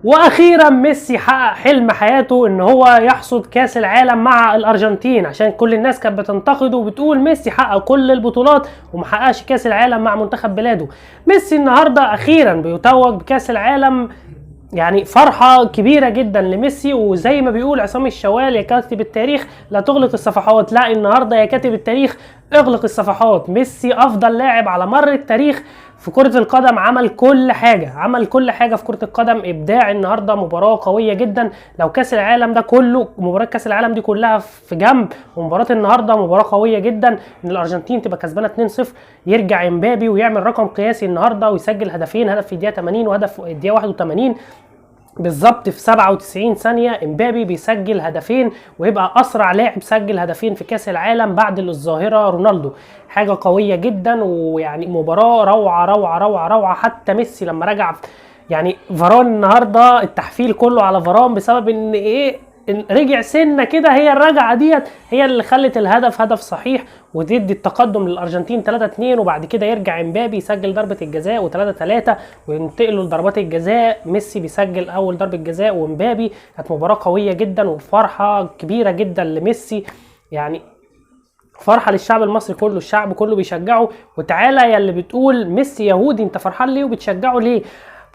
واخيرا ميسي حقق حلم حياته ان هو يحصد كاس العالم مع الارجنتين، عشان كل الناس كانت بتنتقده وبتقول ميسي حقق كل البطولات ومحققش كاس العالم مع منتخب بلاده. ميسي النهارده اخيرا بيتوج بكاس العالم، يعني فرحة كبيرة جدا لميسي. وزي ما بيقول عصام الشوال يا كاتب التاريخ لا تغلق الصفحات، لا النهاردة يا كاتب التاريخ اغلق الصفحات. ميسي افضل لاعب على مر التاريخ في كرة القدم، عمل كل حاجة في كرة القدم، ابداع. النهاردة مباراة قوية جدا. لو كاس العالم ده كله، مباراة كاس العالم دي كلها في جنب، ومباراة النهاردة مباراة قوية جدا ان الارجنتين تبقى كسبانة 2-0، يرجع امبابي ويعمل رقم قياسي النهاردة ويسجل هدفين، هدف في الدقيقة 80 وهدف في الدقيقة 81 بالظبط. في 97 ثانية امبابي بيسجل هدفين ويبقى اسرع لاعب سجل هدفين في كاس العالم بعد الظاهرة رونالدو. حاجة قوية جدا، ويعني مباراة روعة روعة روعة روعة. حتى ميسي لما رجع، يعني فاران النهاردة التحفيل كله على فاران بسبب ان رجع سنة كده، هي الرجعة ديت هي اللي خلت الهدف هدف صحيح وتدي التقدم للأرجنتين 3-2. وبعد كده يرجع امبابي يسجل ضربة الجزاء و3-3 وينتقلوا لضربات الجزاء. ميسي بيسجل أول ضربة جزاء وامبابي. كانت مباراة قوية جدا وفرحة كبيرة جدا لميسي، يعني فرحة للشعب المصري كله، الشعب كله بيشجعه. وتعالى يا اللي بتقول ميسي يهودي، انت فرحان ليه وبتشجعه ليه؟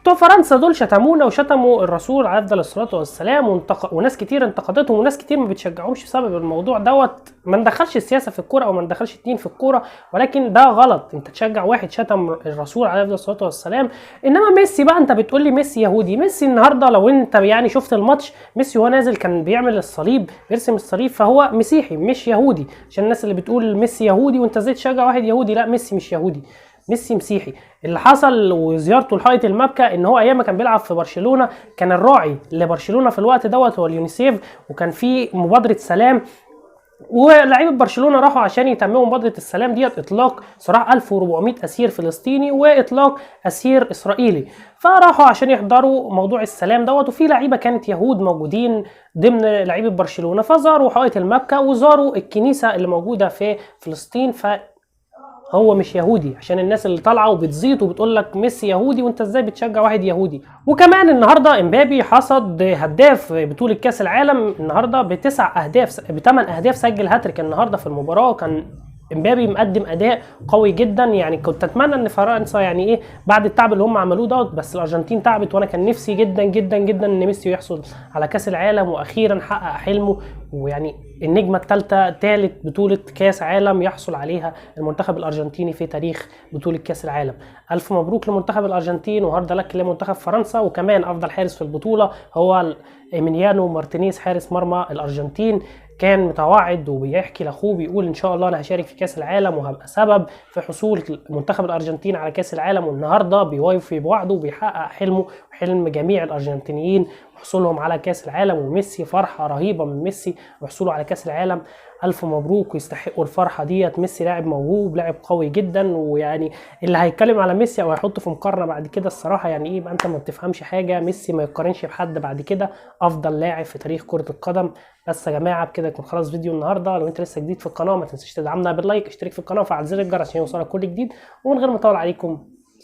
بتوع فرنسا دول شتمونا وشتموا الرسول عليه افضل الصلاه والسلام، وناس كتير انتقدتهم، وناس كتير ما بتشجعهمش بسبب الموضوع دوت. ما ندخلش السياسه في الكوره او ما ندخلش الدين في الكوره، ولكن ده غلط. انت تشجع واحد شتم الرسول عليه افضل الصلاه والسلام. انما ميسي بقى، انت بتقول لي ميسي يهودي. ميسي النهارده لو انت يعني شفت الماتش، ميسي وهو نازل كان بيعمل الصليب، بيرسم الصليب، فهو مسيحي مش يهودي. عشان الناس اللي بتقول ميسي يهودي وانت ازاي تشجع واحد يهودي، لا ميسي مش يهودي، ميسي مسيحي. اللي حصل وزيارته لحائط المبكى ان هو ايام ما كان بيلعب في برشلونه كان الراعي لبرشلونه في الوقت دوت هو اليونيسيف، وكان في مبادره سلام، ولاعيبه برشلونه راحوا عشان يتمموا مبادره السلام ديت، اطلاق سراح 1400 اسير فلسطيني واطلاق اسير اسرائيلي. فراحوا عشان يحضروا موضوع السلام دوت، وفي لعيبه كانت يهود موجودين ضمن لعيبه برشلونه، فزاروا حائط المبكى وزاروا الكنيسه اللي موجوده في فلسطين. هو مش يهودي، عشان الناس اللي طالعه وبتزيط وبتقول لك ميسي يهودي وانت ازاي بتشجع واحد يهودي. وكمان النهارده امبابي حصد هداف بطوله كاس العالم النهارده ب9 اهداف، ب8 اهداف، سجل هاتريك النهارده في المباراه. كان امبابي مقدم اداء قوي جدا. يعني كنت اتمنى ان فرنسا يعني ايه بعد التعب اللي هم عملوه دوت، بس الارجنتين تعبت، وانا كان نفسي جدا جدا جدا ان ميسي يحصل على كاس العالم واخيرا حقق حلمه. ويعني النجمه الثالثه، ثالث بطوله كاس عالم يحصل عليها المنتخب الارجنتيني في تاريخ بطوله كاس العالم. الف مبروك لمنتخب الارجنتين وهارد لك لمنتخب فرنسا. وكمان افضل حارس في البطوله هو ايميليانو مارتينيز حارس مرمى الارجنتين، كان متوعد وبيحكي لاخوه بيقول ان شاء الله انا هشارك في كاس العالم وهبقى سبب في حصول منتخب الارجنتين على كاس العالم. والنهارده بيوفي بوعده وبيحقق حلمه وحلم جميع الارجنتينيين وحصولهم على كاس العالم. وميسي فرحه رهيبه من ميسي وحصوله على كاس العالم. الف مبروك ويستحقوا الفرحه ديت. ميسي لاعب موهوب، لاعب قوي جدا. ويعني اللي هيتكلم على ميسي او هيحطه في مقارنه بعد كده الصراحه يعني ايه، يبقى انت ما بتفهمش حاجه. ميسي ما يقارنش بحد بعد كده، افضل لاعب في تاريخ كره القدم. بس يا جماعه بكده يكون خلاص فيديو النهارده. لو انت لسه جديد في القناه ما تنساش تدعمنا باللايك، اشترك في القناه وفعل زر الجرس عشان يوصلك كل جديد. ومن غير ما اطول عليكم